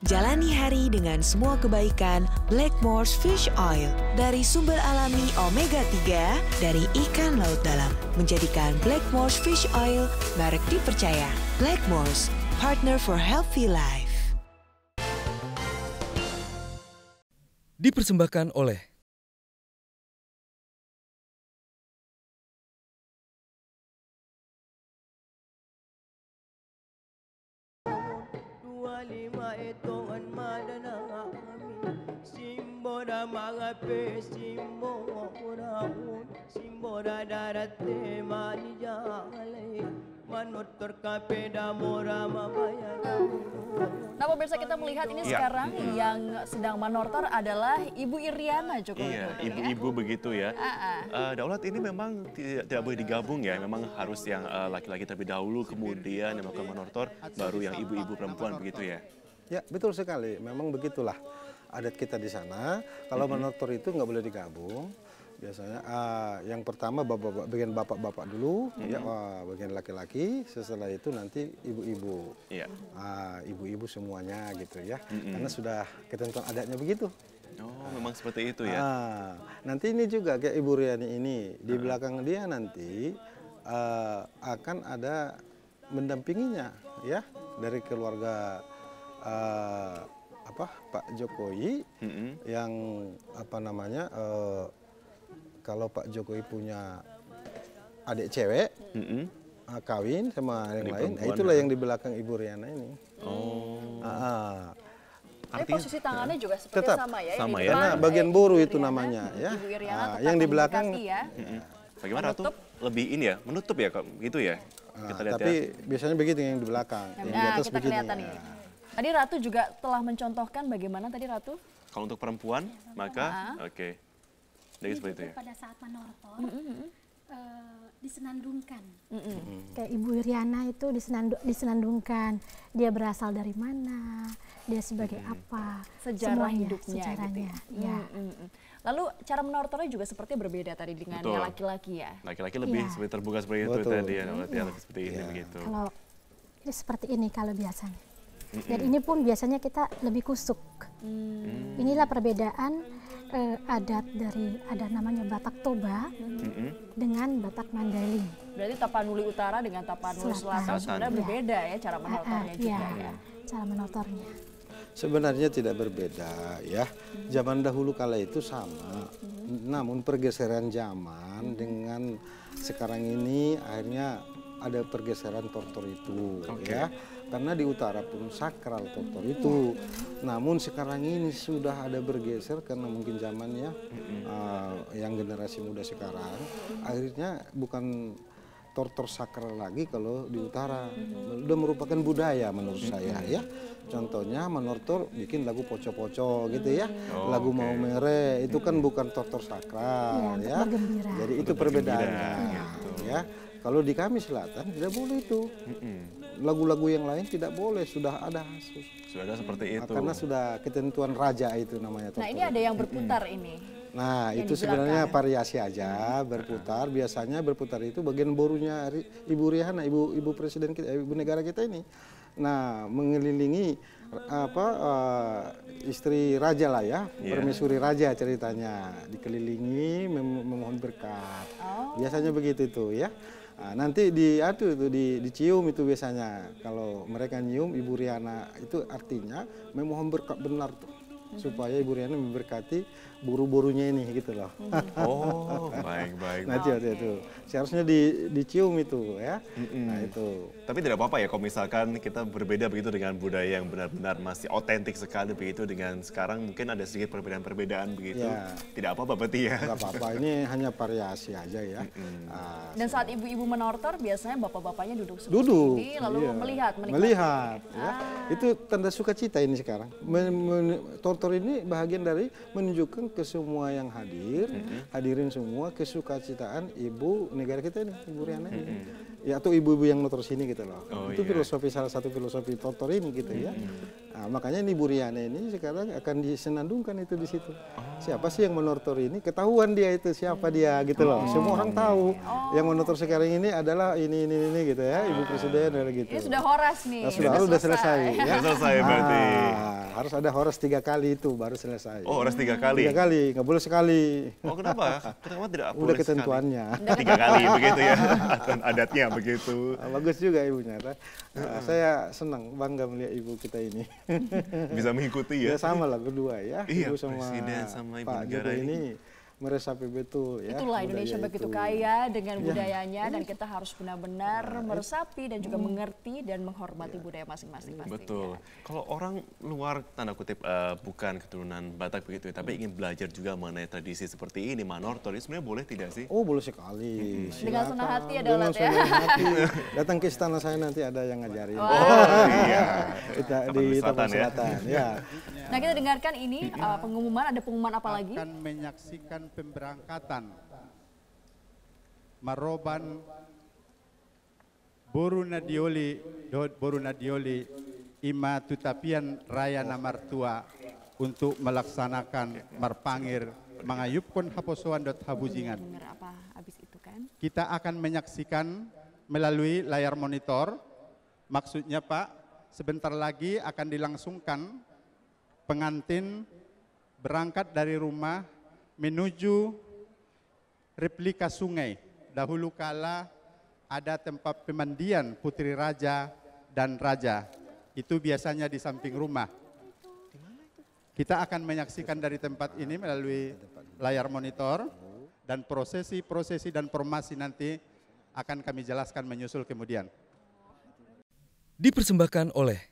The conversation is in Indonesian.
Jalani hari dengan semua kebaikan Blackmores Fish Oil dari sumber alami omega 3 dari ikan laut dalam. Menjadikan Blackmores Fish Oil merek dipercaya. Blackmores, partner for healthy life. Dipersembahkan oleh lima etongan madana kami simbora mga pe simbora simbora darate manijale manutur kapeda mora mabayang. Nah pemirsa, kita melihat ini sekarang yang sedang manortor adalah Ibu Iriana Joko Widodo. Iya, ibu-ibu begitu ya. Daulat ini memang tidak boleh digabung ya, memang harus yang laki-laki terlebih dahulu, kemudian yang melakukan manortor, baru yang ibu-ibu perempuan begitu ya. Ya betul sekali, memang begitulah adat kita di sana. Kalau manortor itu nggak boleh digabung. Biasanya yang pertama bagian bapak-bapak dulu, ya bagian laki-laki. Setelah itu nanti ibu-ibu, ibu-ibu semuanya gitu ya. Karena sudah ketentuan adatnya begitu. Oh, memang seperti itu ya. Nanti ini juga kayak Ibu Riani ini di belakang dia nanti akan ada mendampinginya ya dari keluarga Pak Jokowi yang apa namanya. Kalau Pak Jokowi punya adik cewek, kawin sama yang lain, itulah yang di belakang Ibu Riana ini. Tapi posisi tangannya juga seperti tetap sama ya? Sama ya. Karena bagian boru itu namanya ya. Ibu Iriana tetap yang di belakang. ya. Bagaimana Ratu? Lebih ini ya, menutup ya kok gitu ya? Kita lihat tapi ya. biasanya begitu yang di belakang, yang di atas kita begini. kelihatan nih. Tadi Ratu juga telah mencontohkan bagaimana tadi Ratu? Kalau untuk perempuan, maka oke. Jadi seperti itu ya. Pada saat manortor disenandungkan. Kayak Ibu Iriana itu disenandungkan. Dia berasal dari mana, dia sebagai apa, Sejarah semuanya, hidupnya sejarahnya. gitu ya. Lalu cara menortornya juga seperti berbeda tadi dengan yang laki-laki ya? Laki-laki lebih seperti terbuka seperti itu tadi ya, seperti ini begitu. Kalau ini seperti ini kalau biasanya. Dan ini pun biasanya kita lebih kusuk. Inilah perbedaan adat dari ada namanya Batak Toba dengan Batak Mandailing. Berarti Tapanuli Utara dengan Tapanuli Selatan sebenarnya berbeda ya cara menortornya juga ya? Cara menortornya. Sebenarnya tidak berbeda ya. Zaman dahulu kala itu sama. Namun pergeseran zaman dengan sekarang ini akhirnya ada pergeseran tortor itu ya. Karena di utara pun sakral tortor itu. Namun sekarang ini sudah ada bergeser karena mungkin zamannya yang generasi muda sekarang akhirnya bukan tortor sakral lagi kalau di utara. Udah merupakan budaya menurut saya ya. Contohnya menortor bikin lagu poco-poco gitu ya. Lagu Mau Mere itu kan bukan tortor sakral ya. Jadi itu perbedaannya ya. Kalau di kami selatan tidak boleh itu. Lagu-lagu yang lain tidak boleh, sudah ada seperti itu. Karena sudah ketentuan raja itu namanya. Nah ini ada yang berputar ini. Nah itu sebenarnya variasi aja berputar. Biasanya berputar itu bagian borunya Ibu Riana, ibu presiden kita, ibu negara kita ini. Nah mengelilingi istri raja lah ya, permaisuri raja ceritanya, dikelilingi memohon berkat. Biasanya begitu tuh ya. Nah, nanti dicium itu biasanya. Kalau mereka nyium Ibu Riana itu artinya memohon berkat benar tuh. Supaya Ibu Riana memberkati buru-burunya ini gitu loh. Oh, baik. Nah, itu. Seharusnya dicium itu ya. Nah, itu. Tapi tidak apa-apa ya kalau misalkan kita berbeda begitu dengan budaya yang benar-benar masih otentik sekali begitu dengan sekarang mungkin ada sedikit perbedaan-perbedaan begitu. Ya. Tidak apa-apa berarti ya. Tidak apa-apa, ini hanya variasi aja ya. Dan saat ibu-ibu menortor biasanya bapak-bapaknya duduk seperti ini lalu melihat. Ya. Itu tanda sukacita ini sekarang. Tortor ini bahagian dari menunjukkan ke semua yang hadir, hadirin semua kesukacitaan ibu negara kita ini, Ibu Riana ini. Ya, atau ibu-ibu yang notor sini gitu loh. Itu filosofi, salah satu filosofi tortor ini gitu ya. Nah, makanya Ibu Riana ini sekarang akan disenandungkan itu di situ. Siapa sih yang menortor ini? Ketahuan dia itu siapa dia gitu loh. Semua orang tahu. Yang menortor sekarang ini adalah ini gitu ya, Ibu Presiden gitu. Ini sudah horas nih. Sudah selesai. Ya. Selesai berarti. Harus ada horas 3 kali itu baru selesai. Oh, horas 3 kali? 3 kali, nggak boleh sekali. Oh, kenapa? Kenapa tidak boleh Udah ketentuannya. 3 kali begitu ya, adatnya begitu. Bagus juga ibunya. Saya senang, bangga melihat ibu kita ini. Bisa mengikuti ya? Ya sama lah berdua ya. Iya, ibu sama Presiden sama Ibu Pak Negara Jokowi ini meresapi betul ya. Itulah Indonesia budaya begitu itu. kaya dengan budayanya dan kita harus benar-benar meresapi dan juga mengerti dan menghormati budaya masing-masing pastinya. Betul. Kalau orang luar tanda kutip bukan keturunan Batak begitu ya, tapi ingin belajar juga mengenai tradisi seperti ini, Manortor, ini sebenarnya boleh tidak sih? Oh boleh sekali. Dengan senang hati ya Dengan Daulat ya. senang hati. Datang ke istana saya nanti ada yang ngajarin. Oh iya. Kita Tapan di Wisata Tapan ya. Selatan ya. Nah kita dengarkan ini pengumuman, ada pengumuman apa lagi? Akan menyaksikan pemberangkatan Maroban Boru Nadioli Ima Tutapian Raya Namartua untuk melaksanakan marpangir mengayupkan haposoan dot habujingan. Dengar apa habis itu kan? Kita akan menyaksikan melalui layar monitor. Maksudnya Pak, sebentar lagi akan dilangsungkan pengantin berangkat dari rumah menuju replika sungai. Dahulu kala ada tempat pemandian putri raja dan raja. Itu biasanya di samping rumah. Kita akan menyaksikan dari tempat ini melalui layar monitor dan prosesi dan formasi nanti akan kami jelaskan menyusul kemudian. Dipersembahkan oleh